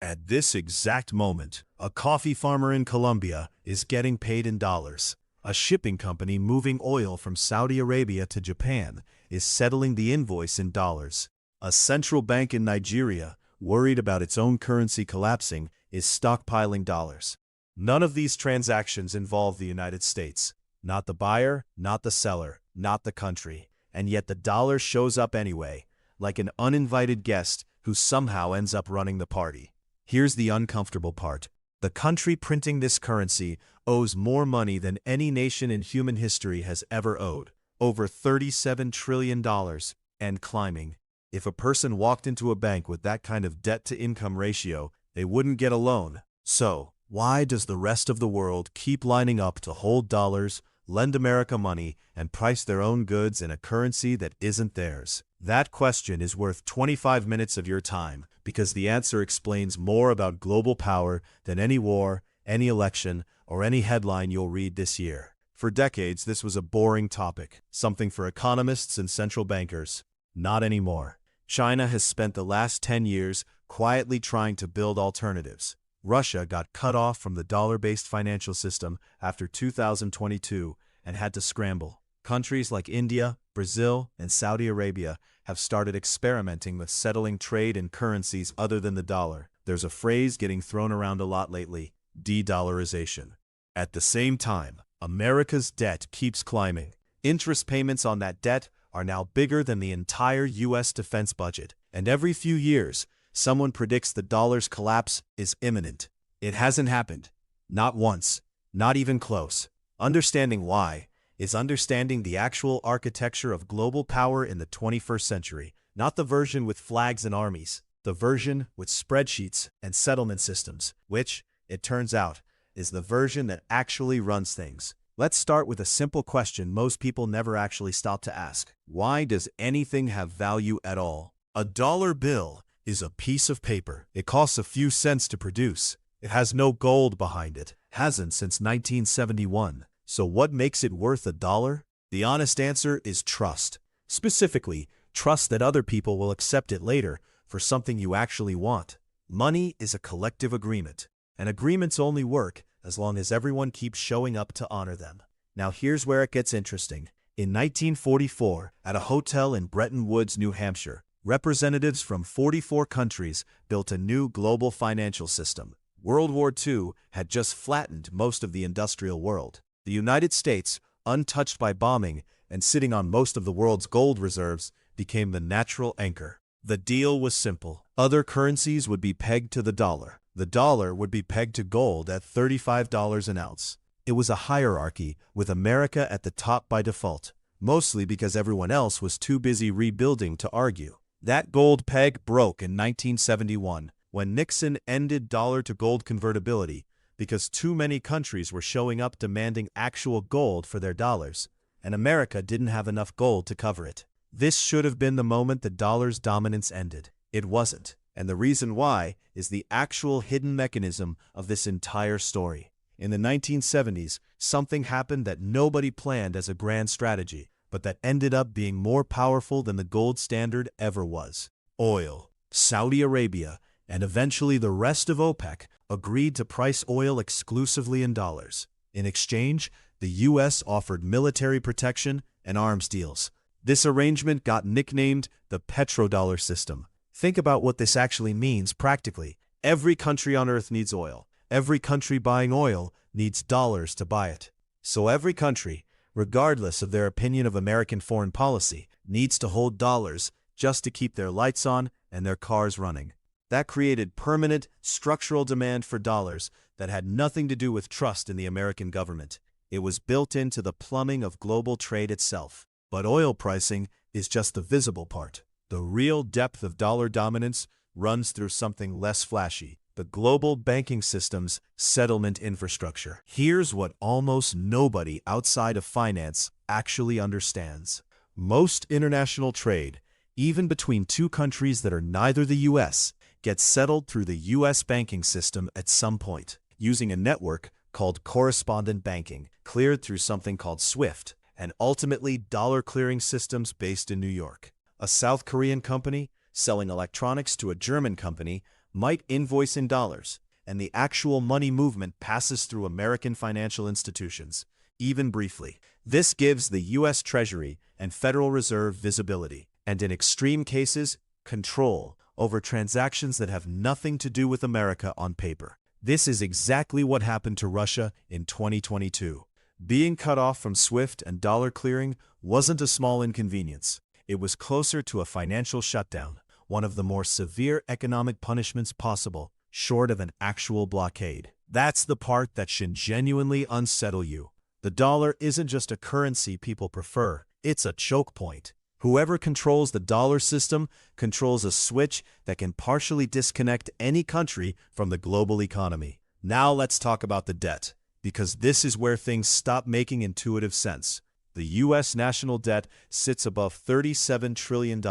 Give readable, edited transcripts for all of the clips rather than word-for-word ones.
At this exact moment, a coffee farmer in Colombia is getting paid in dollars. A shipping company moving oil from Saudi Arabia to Japan is settling the invoice in dollars. A central bank in Nigeria, worried about its own currency collapsing, is stockpiling dollars. None of these transactions involve the United States. Not the buyer, not the seller, not the country. And yet the dollar shows up anyway, like an uninvited guest who somehow ends up running the party. Here's the uncomfortable part. The country printing this currency owes more money than any nation in human history has ever owed. Over $37 trillion and climbing. If a person walked into a bank with that kind of debt-to-income ratio, they wouldn't get a loan. So, why does the rest of the world keep lining up to hold dollars, lend America money, and price their own goods in a currency that isn't theirs? That question is worth 25 minutes of your time, because the answer explains more about global power than any war, any election, or any headline you'll read this year. For decades, this was a boring topic, something for economists and central bankers. Not anymore. China has spent the last 10 years quietly trying to build alternatives. Russia got cut off from the dollar-based financial system after 2022 and had to scramble. Countries like India, Brazil, and Saudi Arabia have started experimenting with settling trade in currencies other than the dollar. There's a phrase getting thrown around a lot lately: de-dollarization. At the same time, America's debt keeps climbing. Interest payments on that debt are now bigger than the entire U.S. defense budget. And every few years, someone predicts the dollar's collapse is imminent. It hasn't happened. Not once. Not even close. Understanding why is understanding the actual architecture of global power in the 21st century, not the version with flags and armies, the version with spreadsheets and settlement systems, which, it turns out, is the version that actually runs things. Let's start with a simple question most people never actually stop to ask. Why does anything have value at all? A dollar bill is a piece of paper. It costs a few cents to produce. It has no gold behind it. Hasn't since 1971. So what makes it worth a dollar? The honest answer is trust. Specifically, trust that other people will accept it later for something you actually want. Money is a collective agreement, and agreements only work as long as everyone keeps showing up to honor them. Now here's where it gets interesting. In 1944, at a hotel in Bretton Woods, New Hampshire, representatives from 44 countries built a new global financial system. World War II had just flattened most of the industrial world. The United States, untouched by bombing and sitting on most of the world's gold reserves, became the natural anchor. The deal was simple. Other currencies would be pegged to the dollar. The dollar would be pegged to gold at $35 an ounce. It was a hierarchy, with America at the top by default, mostly because everyone else was too busy rebuilding to argue. That gold peg broke in 1971, when Nixon ended dollar-to-gold convertibility, because too many countries were showing up demanding actual gold for their dollars, and America didn't have enough gold to cover it. This should have been the moment the dollar's dominance ended. It wasn't, and the reason why is the actual hidden mechanism of this entire story. In the 1970s, something happened that nobody planned as a grand strategy, but that ended up being more powerful than the gold standard ever was. Oil. Saudi Arabia, and eventually the rest of OPEC, agreed to price oil exclusively in dollars. In exchange, the U.S. offered military protection and arms deals. This arrangement got nicknamed the Petrodollar System. Think about what this actually means practically. Every country on Earth needs oil. Every country buying oil needs dollars to buy it. So every country, regardless of their opinion of American foreign policy, needs to hold dollars just to keep their lights on and their cars running. That created permanent, structural demand for dollars that had nothing to do with trust in the American government. It was built into the plumbing of global trade itself. But oil pricing is just the visible part. The real depth of dollar dominance runs through something less flashy: the global banking system's settlement infrastructure. Here's what almost nobody outside of finance actually understands. Most international trade, even between two countries that are neither the U.S., gets settled through the U.S. banking system at some point, using a network called correspondent banking, cleared through something called SWIFT, and ultimately dollar clearing systems based in New York. A South Korean company selling electronics to a German company might invoice in dollars, and the actual money movement passes through American financial institutions, even briefly. This gives the U.S. Treasury and Federal Reserve visibility, and in extreme cases, control over transactions that have nothing to do with America on paper. This is exactly what happened to Russia in 2022. Being cut off from SWIFT and dollar clearing wasn't a small inconvenience. It was closer to a financial shutdown, one of the more severe economic punishments possible, short of an actual blockade. That's the part that should genuinely unsettle you. The dollar isn't just a currency people prefer, it's a choke point. Whoever controls the dollar system controls a switch that can partially disconnect any country from the global economy. Now let's talk about the debt, because this is where things stop making intuitive sense. The U.S. national debt sits above $37 trillion.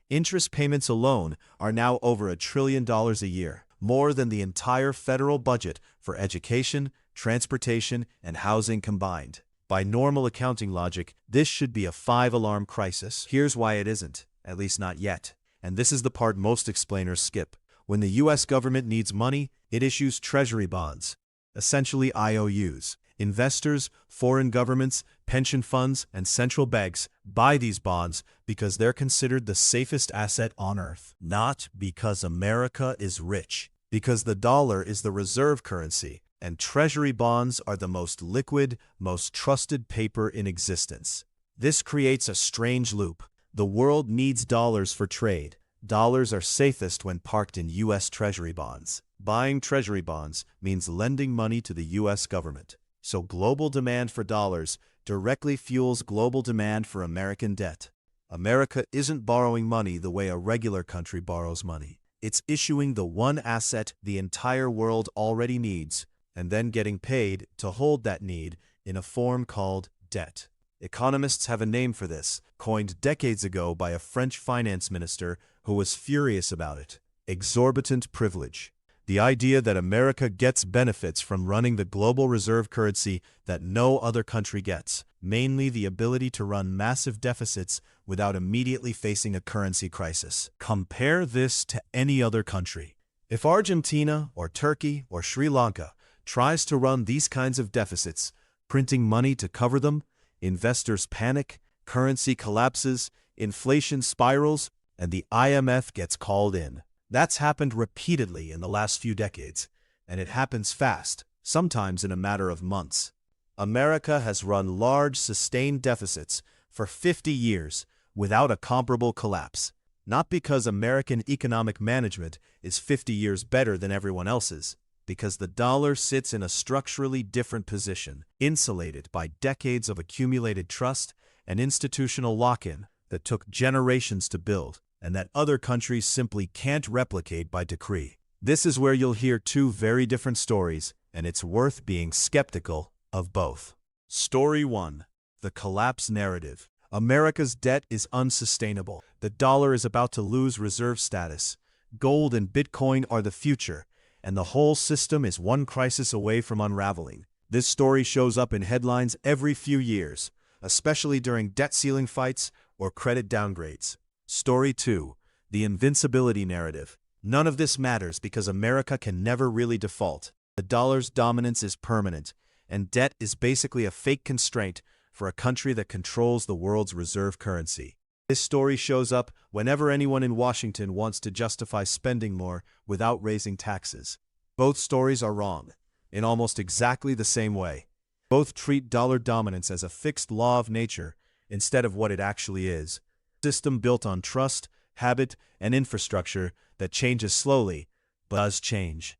Interest payments alone are now over $1 trillion a year, more than the entire federal budget for education, transportation, and housing combined. By normal accounting logic, this should be a 5-alarm crisis. Here's why it isn't, at least not yet. And this is the part most explainers skip. When the U.S. government needs money, it issues Treasury Bonds, essentially IOUs. Investors, foreign governments, pension funds, and central banks buy these bonds because they're considered the safest asset on earth. Not because America is rich, because the dollar is the reserve currency, and Treasury bonds are the most liquid, most trusted paper in existence. This creates a strange loop. The world needs dollars for trade. Dollars are safest when parked in U.S. Treasury bonds. Buying Treasury bonds means lending money to the U.S. government. So global demand for dollars directly fuels global demand for American debt. America isn't borrowing money the way a regular country borrows money. It's issuing the one asset the entire world already needs, and then getting paid to hold that need in a form called debt. Economists have a name for this, coined decades ago by a French finance minister who was furious about it: exorbitant privilege. The idea that America gets benefits from running the global reserve currency that no other country gets, mainly the ability to run massive deficits without immediately facing a currency crisis. Compare this to any other country. If Argentina or Turkey or Sri Lanka tries to run these kinds of deficits, printing money to cover them, investors panic, currency collapses, inflation spirals, and the IMF gets called in. That's happened repeatedly in the last few decades, and it happens fast, sometimes in a matter of months. America has run large, sustained deficits for 50 years without a comparable collapse, not because American economic management is 50 years better than everyone else's, because the dollar sits in a structurally different position, insulated by decades of accumulated trust and institutional lock-in that took generations to build, and that other countries simply can't replicate by decree. This is where you'll hear two very different stories, and it's worth being skeptical of both. Story 1. The collapse narrative. America's debt is unsustainable. The dollar is about to lose reserve status. Gold and Bitcoin are the future, and the whole system is one crisis away from unraveling. This story shows up in headlines every few years, especially during debt ceiling fights or credit downgrades. Story 2. The invincibility narrative. None of this matters because America can never really default. The dollar's dominance is permanent, and debt is basically a fake constraint for a country that controls the world's reserve currency. This story shows up whenever anyone in Washington wants to justify spending more without raising taxes. Both stories are wrong, in almost exactly the same way. Both treat dollar dominance as a fixed law of nature instead of what it actually is. A system built on trust, habit, and infrastructure that changes slowly, but does change.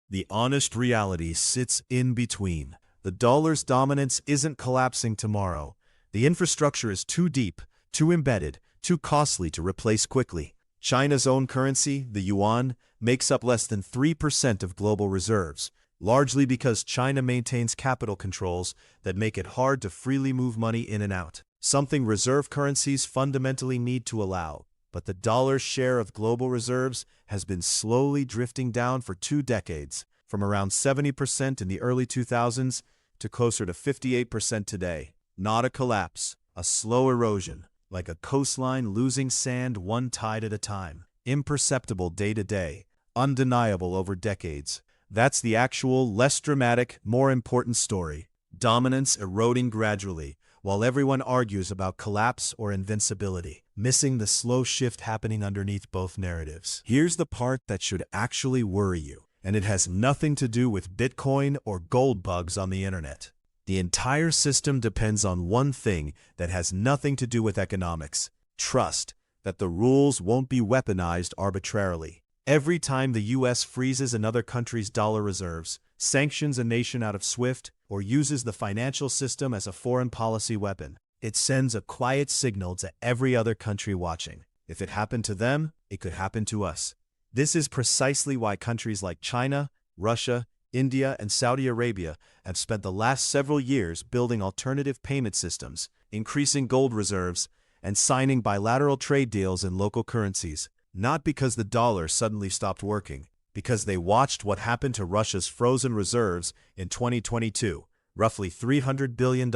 The honest reality sits in between. The dollar's dominance isn't collapsing tomorrow. The infrastructure is too deep, too embedded, too costly to replace quickly. China's own currency, the yuan, makes up less than 3% of global reserves, largely because China maintains capital controls that make it hard to freely move money in and out, something reserve currencies fundamentally need to allow. But the dollar's share of global reserves has been slowly drifting down for 2 decades, from around 70% in the early 2000s to closer to 58% today. Not a collapse, a slow erosion, like a coastline losing sand one tide at a time. Imperceptible day to day, undeniable over decades. That's the actual, less dramatic, more important story. Dominance eroding gradually, while everyone argues about collapse or invincibility, missing the slow shift happening underneath both narratives. Here's the part that should actually worry you, and it has nothing to do with Bitcoin or gold bugs on the internet. The entire system depends on one thing that has nothing to do with economics: trust that the rules won't be weaponized arbitrarily. Every time the US freezes another country's dollar reserves, sanctions a nation out of SWIFT, or uses the financial system as a foreign policy weapon, it sends a quiet signal to every other country watching. If it happened to them, it could happen to us. This is precisely why countries like China, Russia, India, and Saudi Arabia have spent the last several years building alternative payment systems, increasing gold reserves, and signing bilateral trade deals in local currencies. Not because the dollar suddenly stopped working, because they watched what happened to Russia's frozen reserves in 2022, roughly $300 billion,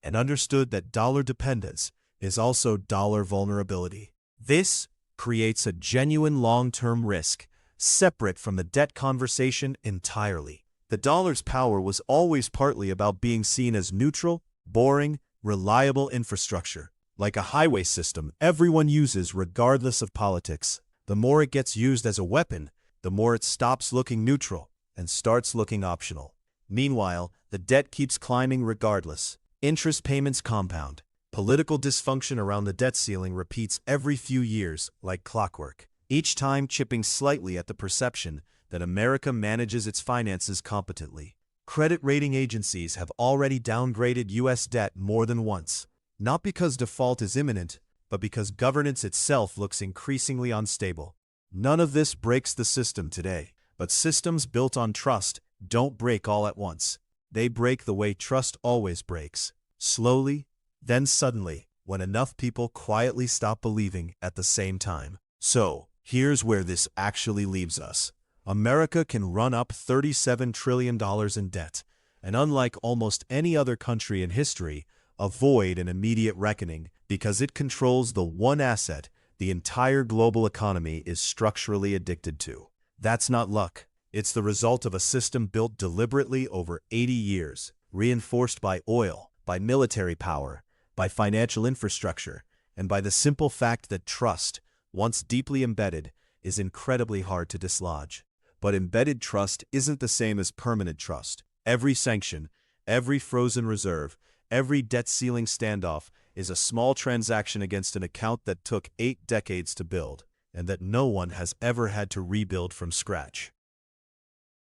and understood that dollar dependence is also dollar vulnerability. This creates a genuine long-term risk, separate from the debt conversation entirely. The dollar's power was always partly about being seen as neutral, boring, reliable infrastructure, like a highway system everyone uses regardless of politics. The more it gets used as a weapon, the more it stops looking neutral and starts looking optional. Meanwhile, the debt keeps climbing regardless. Interest payments compound. Political dysfunction around the debt ceiling repeats every few years like clockwork, each time chipping slightly at the perception that America manages its finances competently. Credit rating agencies have already downgraded U.S. debt more than once, not because default is imminent, but because governance itself looks increasingly unstable. None of this breaks the system today, but systems built on trust don't break all at once. They break the way trust always breaks, slowly, then suddenly, when enough people quietly stop believing at the same time. So, here's where this actually leaves us. America can run up $37 trillion in debt, and unlike almost any other country in history, avoid an immediate reckoning because it controls the one asset the entire global economy is structurally addicted to. That's not luck. It's the result of a system built deliberately over 80 years, reinforced by oil, by military power, by financial infrastructure, and by the simple fact that trust, once deeply embedded, is incredibly hard to dislodge. But embedded trust isn't the same as permanent trust. Every sanction, every frozen reserve, every debt ceiling standoff is a small transaction against an account that took 8 decades to build, and that no one has ever had to rebuild from scratch.